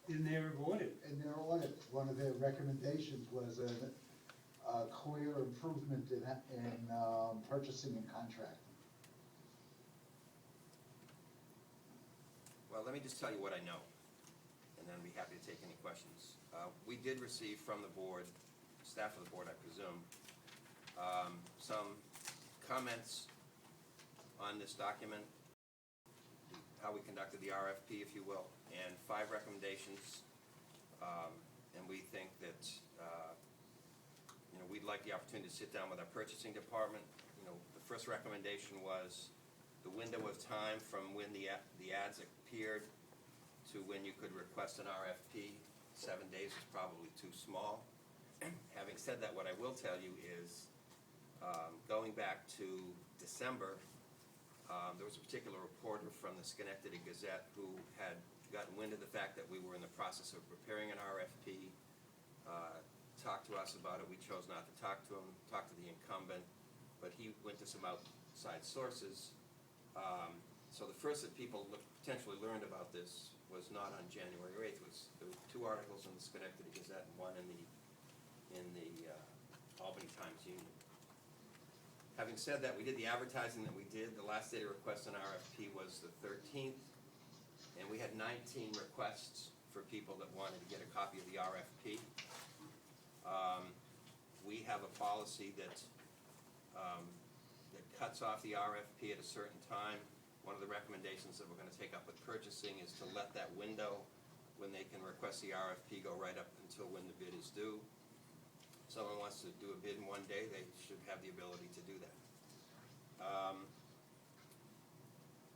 in their audit. In their audit, one of their recommendations was a clear improvement in purchasing and contracting. Well, let me just tell you what I know, and then I'd be happy to take any questions. We did receive from the board, staff of the board, I presume, some comments on this document, how we conducted the RFP, if you will, and 5 recommendations. And we think that we'd like the opportunity to sit down with our purchasing department. The first recommendation was the window of time from when the ads appeared to when you could request an RFP. 7 days is probably too small. Having said that, what I will tell you is, going back to December, there was a particular reporter from the Schenectady Gazette who had gotten wind of the fact that we were in the process of preparing an RFP, talked to us about it. We chose not to talk to him, talk to the incumbent, but he went to some outside sources. So the first that people potentially learned about this was not on January 8th. There were 2 articles in the Schenectady Gazette and 1 in the Albany Times-Union. Having said that, we did the advertising that we did. The last day to request an RFP was the 13th, and we had 19 requests for people that wanted to get a copy of the RFP. We have a policy that cuts off the RFP at a certain time. One of the recommendations that we're going to take up with purchasing is to let that window when they can request the RFP go right up until when the bid is due. If someone wants to do a bid in 1 day, they should have the ability to do that.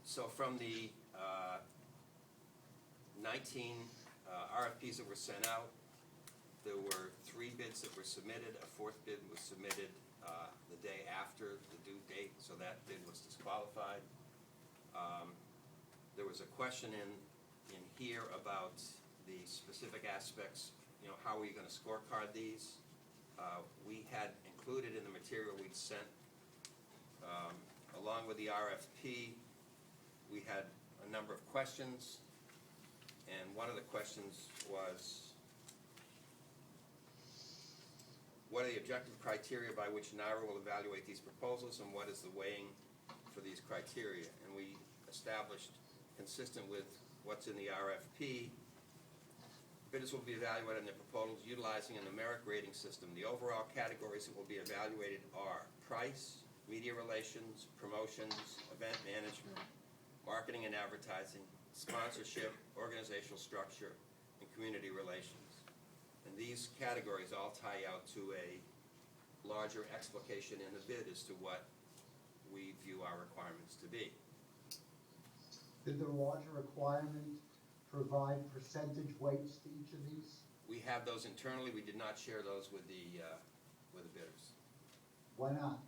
So from the 19 RFPs that were sent out, there were 3 bids that were submitted. A 4th bid was submitted the day after the due date, so that bid was disqualified. There was a question in here about the specific aspects, how are you going to scorecard these? We had included in the material we'd sent, along with the RFP, we had a number of questions, and one of the questions was, what are the objective criteria by which NYRA will evaluate these proposals, and what is the weighing for these criteria? And we established, consistent with what's in the RFP, bidders will be evaluated on their proposals utilizing a numeric rating system. The overall categories that will be evaluated are price, media relations, promotions, event management, marketing and advertising, sponsorship, organizational structure, and community relations. And these categories all tie out to a larger explication in the bid as to what we view our requirements to be. Did the larger requirement provide percentage weights to each of these? We have those internally. We did not share those with the bidders. Why not?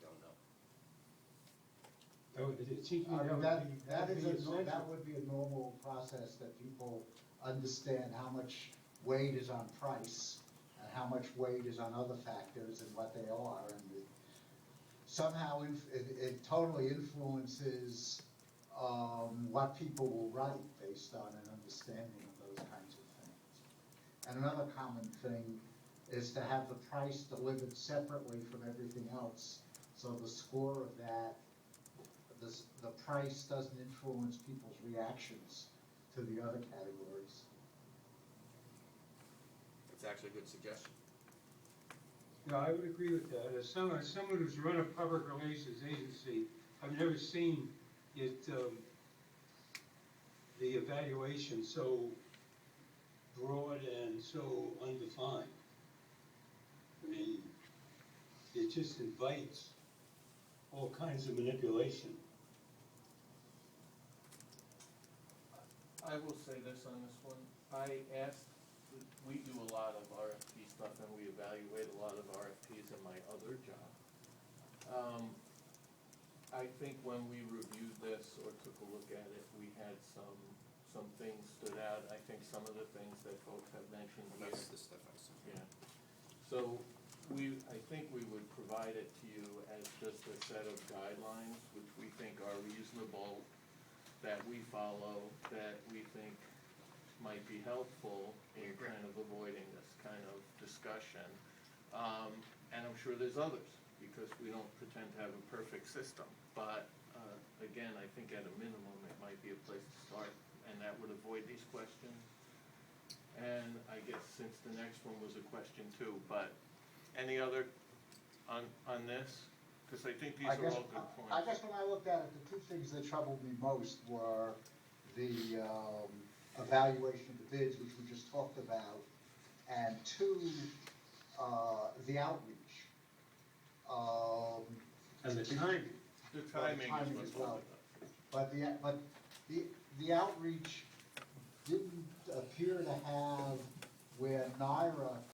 Don't know. It seems to me that would be a normal process, that people understand how much weight is on price and how much weight is on other factors and what they are, and somehow it totally influences what people will write based on an understanding of those kinds of things. And another common thing is to have the price delivered separately from everything else, so the score of that, the price doesn't influence people's reactions to the other categories. It's actually a good suggestion. No, I would agree with that. As someone who's run a public relations agency, I've never seen it, the evaluation so broad and so undefined. I mean, it just invites all kinds of manipulation. I will say this on this one. We do a lot of RFP stuff and we evaluate a lot of RFPs in my other job. I think when we reviewed this or took a look at it, we had some things stood out. I think some of the things that folks have mentioned here. That's the stuff I saw. Yeah. So I think we would provide it to you as just a set of guidelines which we think are reasonable, that we follow, that we think might be helpful in We agree. kind of avoiding this kind of discussion. And I'm sure there's others, because we don't pretend to have a perfect system. But, again, I think at a minimum, it might be a place to start, and that would avoid these questions. And I guess since the next one was a question too, but any other on this? Because I think these I are guess, all good points. I guess when I looked at it, the two things that troubled me most were the evaluation of the bids, which we just talked about, and two, the outreach. And the timing. The Well, the timing timing is as what's well. holding us. But the outreach didn't appear to have where NYRA